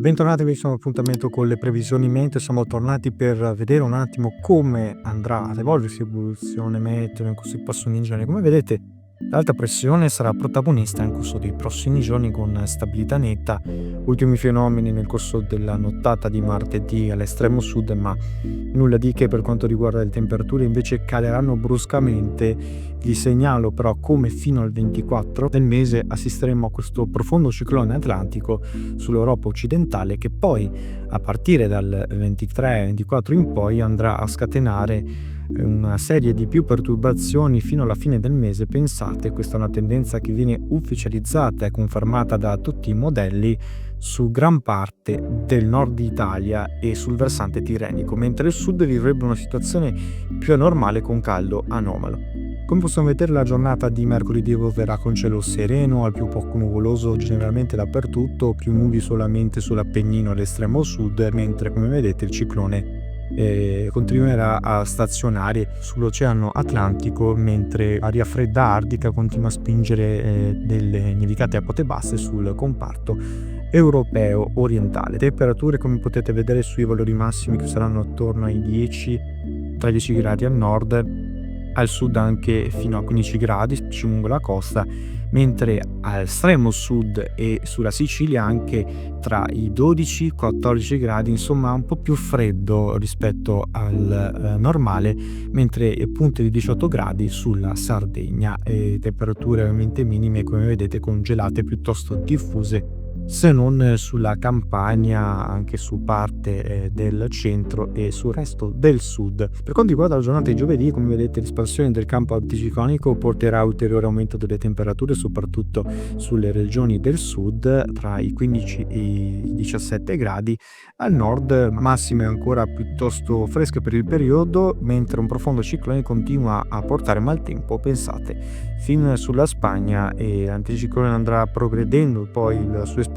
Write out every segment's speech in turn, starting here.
Bentornati al nuovo appuntamento con le previsioni meteo. Siamo tornati per vedere un attimo come andrà ad evolversi l'evoluzione meteo in questi prossimi giorni. Come vedete, l'alta pressione sarà protagonista nel corso dei prossimi giorni con stabilità netta. Ultimi fenomeni nel corso della nottata di martedì all'estremo sud, ma nulla di che per quanto riguarda le temperature, invece caleranno bruscamente. Vi segnalo però come fino al 24 del mese assisteremo a questo profondo ciclone atlantico sull'Europa occidentale, che poi a partire dal 23-24 in poi andrà a scatenare una serie di più perturbazioni fino alla fine del mese. Pensate, questa è una tendenza che viene ufficializzata e confermata da tutti i modelli su gran parte del nord Italia e sul versante tirrenico, mentre il sud vivrebbe una situazione più anormale con caldo anomalo. Come possiamo vedere, la giornata di mercoledì evolverà con cielo sereno, al più poco nuvoloso generalmente dappertutto, più nubi solamente sull'Appennino all'estremo sud, mentre come vedete il ciclone continuerà a stazionare sull'Oceano Atlantico, mentre aria fredda artica continua a spingere delle nevicate a quote basse sul comparto europeo orientale. Temperature, come potete vedere, sui valori massimi che saranno attorno ai 10 gradi al nord, al sud anche fino a 15 gradi lungo la costa, mentre all'estremo sud e sulla Sicilia anche tra i 12-14 gradi, insomma un po' più freddo rispetto al normale, mentre punte di 18 gradi sulla Sardegna, e temperature ovviamente minime, come vedete, con gelate piuttosto diffuse, se non sulla Campania, anche su parte del centro e sul resto del sud. Per quanto riguarda la giornata di giovedì, come vedete, l'espansione del campo anticiclonico porterà a ulteriore aumento delle temperature, soprattutto sulle regioni del sud, tra i 15 e i 17 gradi. Al nord massime ancora piuttosto fresche per il periodo, mentre un profondo ciclone continua a portare maltempo, pensate, fin sulla Spagna, e l'anticiclone andrà progredendo poi la sua espansione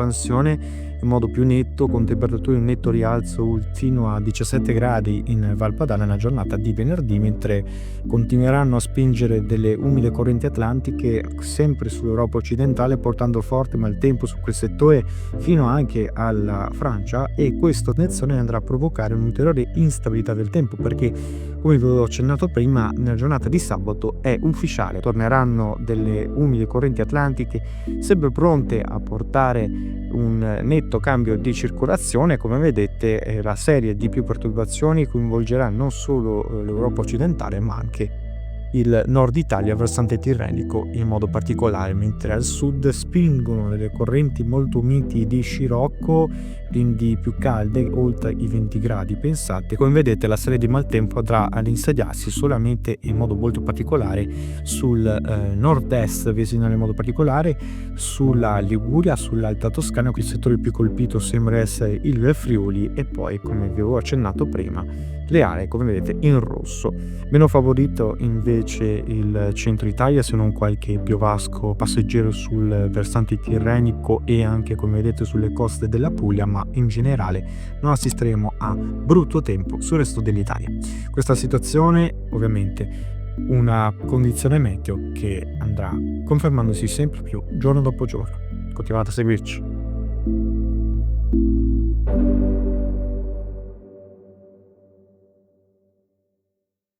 in modo più netto, con temperature in netto rialzo fino a 17 gradi in Val Padana nella giornata di venerdì, mentre continueranno a spingere delle umide correnti atlantiche sempre sull'Europa occidentale, portando forte maltempo su quel settore fino anche alla Francia, e questa tensione andrà a provocare un'ulteriore instabilità del tempo, perché come vi ho accennato prima, nella giornata di sabato è ufficiale, torneranno delle umide correnti atlantiche sempre pronte a portare un netto cambio di circolazione. Come vedete, la serie di più perturbazioni coinvolgerà non solo l'Europa occidentale, ma anche il nord Italia, versante tirrenico in modo particolare, mentre al sud spingono delle correnti molto miti di scirocco, quindi più calde, oltre i 20 gradi. Pensate, come vedete, la serie di maltempo andrà ad insediarsi solamente in modo molto particolare sul nord-est vicinale, in modo particolare sulla Liguria, sull'Alta Toscana. Il settore più colpito sembra essere il Friuli, e poi, come vi avevo accennato prima, le aree, come vedete, in rosso. Meno favorito invece il centro Italia, se non qualche piovasco passeggero sul versante tirrenico e anche, come vedete, sulle coste della Puglia, ma in generale non assisteremo a brutto tempo sul resto dell'Italia. Questa situazione, ovviamente, una condizione meteo che andrà confermandosi sempre più giorno dopo giorno. Continuate a seguirci.